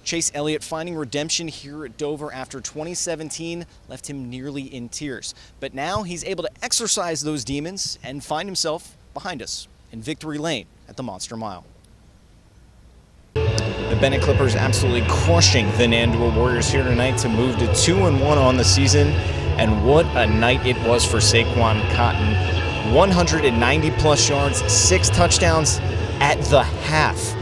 Chase Elliott finding redemption here at Dover after 2017 left him nearly in tears. But now he's able to exorcise those demons and find himself behind us in victory lane at the Monster Mile. The Bennett Clippers absolutely crushing the Nandua Warriors here tonight to move to 2-1 on the season. And what a night it was for Saquon Cotton. 190 plus yards, 6 touchdowns at the half.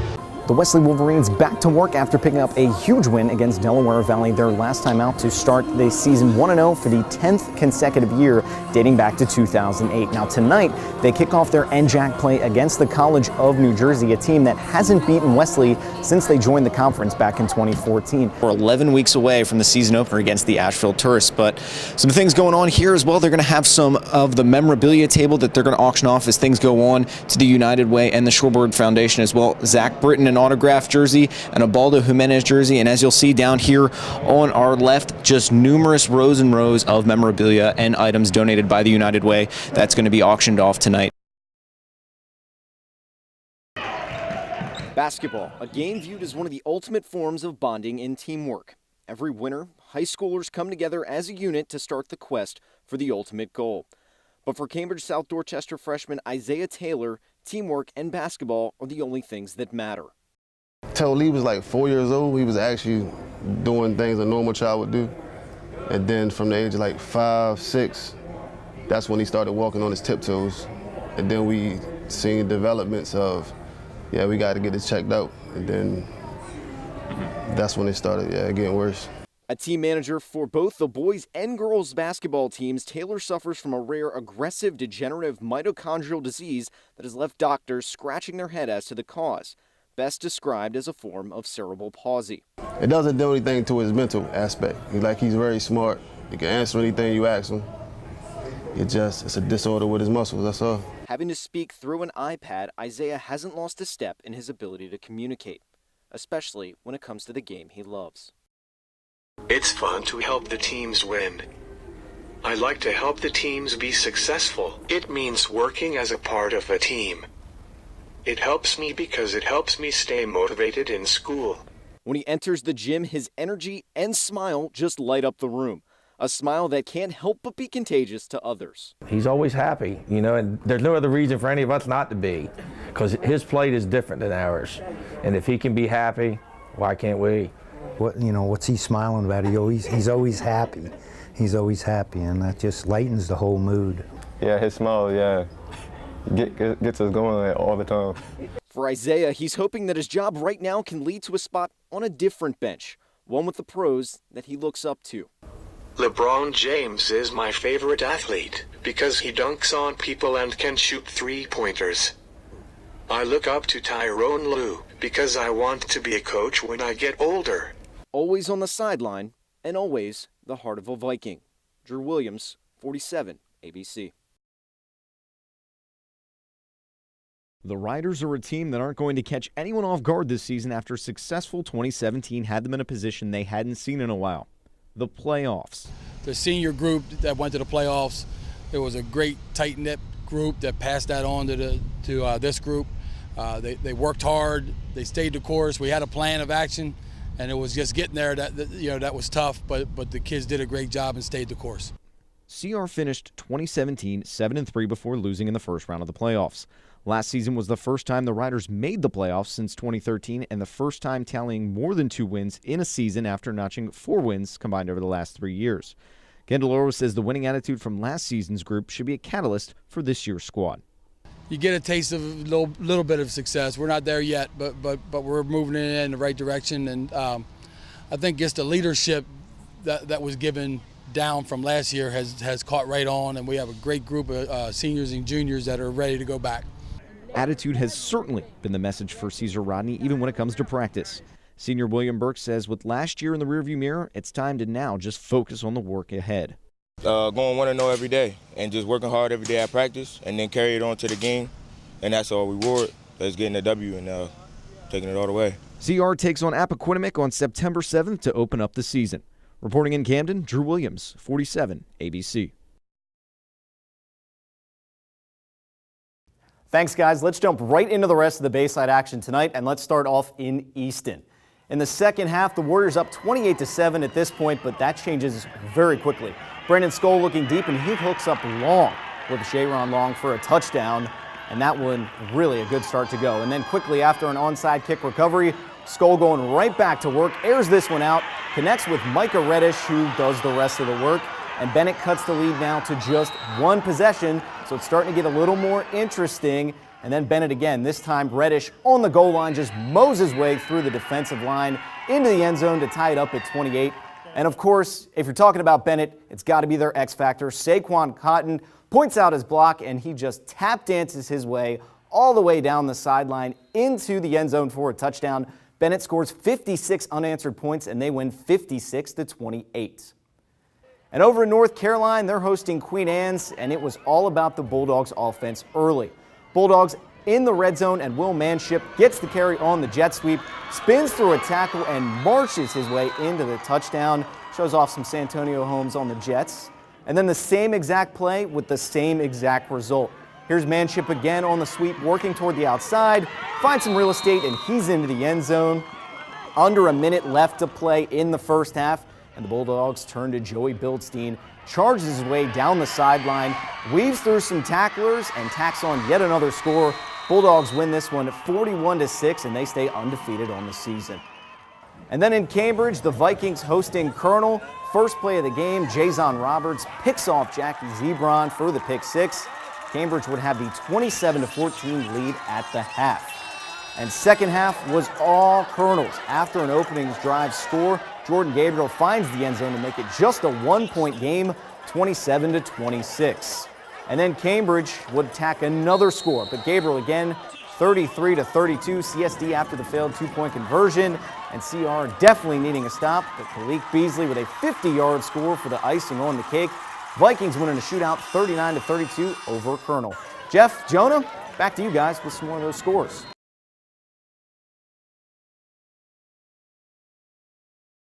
The Wesley Wolverines back to work after picking up a huge win against Delaware Valley, their last time out to start the season 1-0 for the 10th consecutive year dating back to 2008. Now tonight, they kick off their NJAC play against the College of New Jersey, a team that hasn't beaten Wesley since they joined the conference back in 2014. We're 11 weeks away from the season opener against the Asheville Tourists, but some things going on here as well. They're going to have some of the memorabilia table that they're going to auction off as things go on to the United Way and the Shorebird Foundation as well. Zach Britton and autographed jersey and a Baldo Jimenez jersey, and as you'll see down here on our left, just numerous rows and rows of memorabilia and items donated by the United Way that's going to be auctioned off tonight. Basketball, a game viewed as one of the ultimate forms of bonding and teamwork. Every winter, high schoolers come together as a unit to start the quest for the ultimate goal. But for Cambridge South Dorchester freshman Isaiah Taylor, teamwork and basketball are the only things that matter. Till Lee was like 4 years old, he was actually doing things a normal child would do. And then from the age of like 5, 6, that's when he started walking on his tiptoes. And then we seen developments of, yeah, we got to get it checked out. And then that's when it started, getting worse. A team manager for both the boys and girls basketball teams, Taylor suffers from a rare aggressive degenerative mitochondrial disease that has left doctors scratching their head as to the cause, best described as a form of cerebral palsy. It doesn't do anything to his mental aspect. He's very smart. He can answer anything you ask him. It's a disorder with his muscles, that's all. Having to speak through an iPad, Isaiah hasn't lost a step in his ability to communicate, especially when it comes to the game he loves. It's fun to help the teams win. I like to help the teams be successful. It means working as a part of a team. It helps me because it helps me stay motivated in school. When he enters the gym, his energy and smile just light up the room. A smile that can't help but be contagious to others. He's always happy, and there's no other reason for any of us not to be, because his plate is different than ours. And if he can be happy, why can't we? What's he smiling about? He's always happy. He's always happy, and that just lightens the whole mood. Yeah, his smile, gets us going all the time. For Isaiah, he's hoping that his job right now can lead to a spot on a different bench, one with the pros that he looks up to. LeBron James is my favorite athlete because he dunks on people and can shoot three-pointers. I look up to Tyrone Lue because I want to be a coach when I get older. Always on the sideline and always the heart of a Viking. Drew Williams, 47, ABC. The Riders are a team that aren't going to catch anyone off guard this season after a successful 2017 had them in a position they hadn't seen in a while. The playoffs. The senior group that went to the playoffs, it was a great tight-knit group that passed that on to this group. They worked hard, they stayed the course, we had a plan of action, and it was just getting there that was tough, but the kids did a great job and stayed the course. CR finished 2017 7-3 before losing in the first round of the playoffs. Last season was the first time the Riders made the playoffs since 2013 and the first time tallying more than 2 wins in a season after notching 4 wins combined over the last 3 years. Gandeloro says the winning attitude from last season's group should be a catalyst for this year's squad. You get a taste of a little bit of success. We're not there yet, but we're moving in the right direction, and I think just the leadership that was given down from last year has caught right on, and we have a great group of seniors and juniors that are ready to go back. Attitude has certainly been the message for Caesar Rodney, even when it comes to practice. Senior William Burke says with last year in the rearview mirror, it's time to now just focus on the work ahead. Going 1-0 every day and just working hard every day at practice and then carry it on to the game. And that's our reward. That's getting a W and taking it all the way. CR takes on Appoquinimink on September 7th to open up the season. Reporting in Camden, Drew Williams, 47, ABC. Thanks, guys. Let's jump right into the rest of the Bayside action tonight, and let's start off in Easton. In the second half, the Warriors up 28-7 at this point, but that changes very quickly. Brandon Skoll looking deep, and he hooks up long with Sharon Long for a touchdown, and that one really a good start to go. And then quickly after an onside kick recovery, Skoll going right back to work, airs this one out, connects with Micah Reddish, who does the rest of the work, and Bennett cuts the lead now to just one possession, so it's starting to get a little more interesting. And then Bennett again, this time Reddish on the goal line, just mows his way through the defensive line into the end zone to tie it up at 28. And of course, if you're talking about Bennett, it's got to be their X factor. Saquon Cotton points out his block, and he just tap dances his way all the way down the sideline into the end zone for a touchdown. Bennett scores 56 unanswered points, and they win 56-28. And over in North Carolina, they're hosting Queen Anne's, and it was all about the Bulldogs offense early. Bulldogs in the red zone, and Will Manship gets the carry on the jet sweep, spins through a tackle, and marches his way into the touchdown. Shows off some Santonio Holmes on the Jets. And then the same exact play with the same exact result. Here's Manship again on the sweep, working toward the outside, finds some real estate, and he's into the end zone. Under a minute left to play in the first half, and the Bulldogs turn to Joey Bildstein, charges his way down the sideline, weaves through some tacklers, and tacks on yet another score. Bulldogs win this one 41-6, and they stay undefeated on the season. And then in Cambridge, the Vikings hosting Colonel. First play of the game, Jason Roberts picks off Jackie Zebron for the pick six. Cambridge would have the 27-14 lead at the half. And second half was all Colonels. After an opening drive score, Jordan Gabriel finds the end zone to make it just a one-point game, 27-26. And then Cambridge would attack another score, but Gabriel again, 33-32, CSD after the failed two-point conversion, and CR definitely needing a stop, but Khalil Beasley with a 50-yard score for the icing on the cake. Vikings winning a shootout 39-32 over Colonel. Jeff, Jonah, back to you guys with some more of those scores.